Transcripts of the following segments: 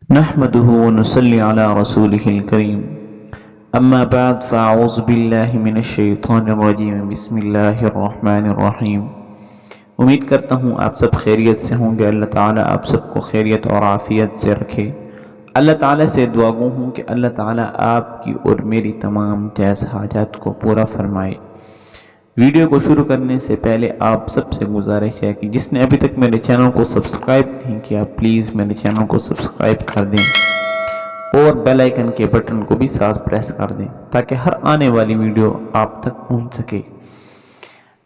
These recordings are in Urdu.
نحمده ونصلي على رسوله الكريم اما بعد فاعوذ باللہ من الشیطان الرجیم بسم اللہ الرحمن الرحیم۔ امید کرتا ہوں آپ سب خیریت سے ہوں گے۔ اللہ تعالیٰ آپ سب کو خیریت اور عافیت سے رکھے۔ اللہ تعالیٰ سے دعا گو ہوں کہ اللہ تعالیٰ آپ کی اور میری تمام جائز حاجات کو پورا فرمائے۔ ویڈیو کو شروع کرنے سے پہلے آپ سب سے گزارش ہے کہ جس نے ابھی تک میرے چینل کو سبسکرائب نہیں کیا پلیز میرے چینل کو سبسکرائب کر دیں اور بیل آئیکن کے بٹن کو بھی ساتھ پریس کر دیں تاکہ ہر آنے والی ویڈیو آپ تک پہنچ سکے۔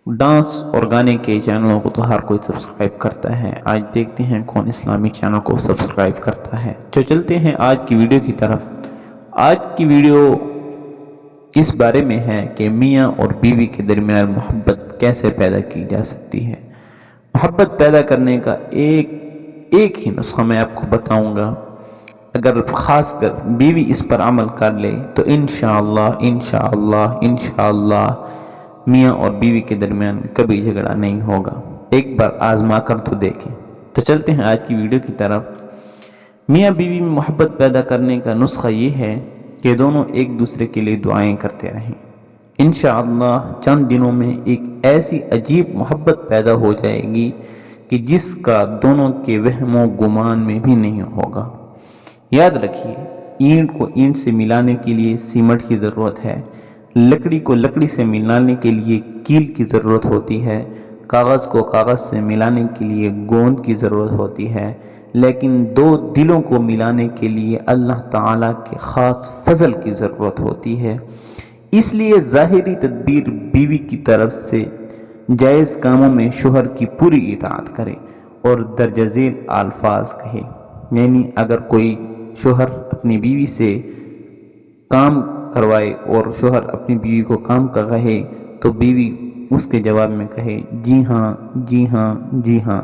ڈانس اور گانے کے چینلوں کو تو ہر کوئی سبسکرائب کرتا ہے، آج دیکھتے ہیں کون اسلامی چینل کو سبسکرائب کرتا ہے۔ تو چلتے ہیں آج کی ویڈیو کی طرف۔ آج کی ویڈیو اس بارے میں ہے کہ میاں اور بیوی کے درمیان محبت کیسے پیدا کی جا سکتی ہے۔ محبت پیدا کرنے کا ایک ہی نسخہ میں آپ کو بتاؤں گا، اگر خاص کر بیوی اس پر عمل کر لے تو انشاءاللہ میاں اور بیوی کے درمیان کبھی جھگڑا نہیں ہوگا۔ ایک بار آزما کر تو دیکھیں۔ تو چلتے ہیں آج کی ویڈیو کی طرف۔ میاں بیوی میں محبت پیدا کرنے کا نسخہ یہ ہے کہ دونوں ایک دوسرے کے لیے دعائیں کرتے رہیں۔ انشاءاللہ چند دنوں میں ایک ایسی عجیب محبت پیدا ہو جائے گی کہ جس کا دونوں کے وہم و گمان میں بھی نہیں ہوگا۔ یاد رکھیے، اینٹ کو اینٹ سے ملانے کے لیے سیمنٹ کی ضرورت ہے، لکڑی کو لکڑی سے ملانے کے لیے کیل کی ضرورت ہوتی ہے، کاغذ کو کاغذ سے ملانے کے لیے گوند کی ضرورت ہوتی ہے، لیکن دو دلوں کو ملانے کے لیے اللہ تعالیٰ کے خاص فضل کی ضرورت ہوتی ہے۔ اس لیے ظاہری تدبیر بیوی کی طرف سے جائز کاموں میں شوہر کی پوری اطاعت کرے اور درجہ ذیل الفاظ کہے۔ یعنی اگر کوئی شوہر اپنی بیوی سے کام کروائے اور شوہر اپنی بیوی کو کام کا کہے تو بیوی اس کے جواب میں کہے جی ہاں جی ہاں جی ہاں،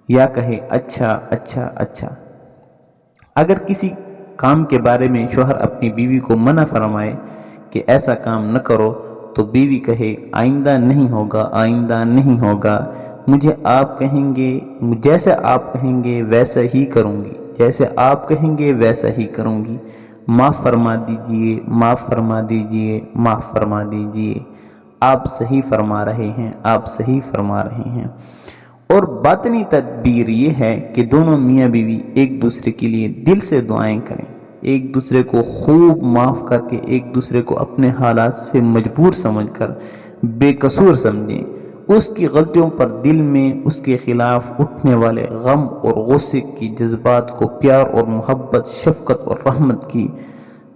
یا کہے اچھا اچھا اچھا۔ اگر کسی کام کے بارے میں شوہر اپنی بیوی کو منع فرمائے کہ ایسا کام نہ کرو تو بیوی کہے آئندہ نہیں ہوگا آئندہ نہیں ہوگا، مجھے آپ کہیں گے جیسے آپ کہیں گے ویسا ہی کروں گی، جیسے آپ کہیں گے ویسا ہی کروں گی، معاف فرما دیجئے معاف فرما دیجئے معاف فرما دیجئے، آپ صحیح فرما رہے ہیں آپ صحیح فرما رہے ہیں۔ اور باطنی تدبیر یہ ہے کہ دونوں میاں بیوی ایک دوسرے کے لیے دل سے دعائیں کریں، ایک دوسرے کو خوب معاف کر کے ایک دوسرے کو اپنے حالات سے مجبور سمجھ کر بے قصور سمجھیں، اس کی غلطیوں پر دل میں اس کے خلاف اٹھنے والے غم اور غصے کی جذبات کو پیار اور محبت، شفقت اور رحمت کی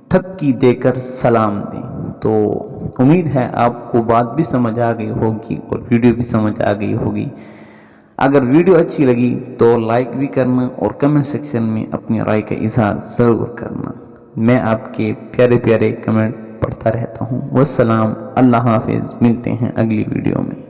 تھپکی دے کر سلام دیں۔ تو امید ہے آپ کو بات بھی سمجھ آ گئی ہوگی اور ویڈیو بھی سمجھ آ گئی ہوگی۔ اگر ویڈیو اچھی لگی تو لائک بھی کرنا اور کمنٹ سیکشن میں اپنی رائے کا اظہار ضرور کرنا۔ میں آپ کے پیارے پیارے کمنٹ پڑھتا رہتا ہوں۔ والسلام، اللہ حافظ، ملتے ہیں اگلی ویڈیو میں۔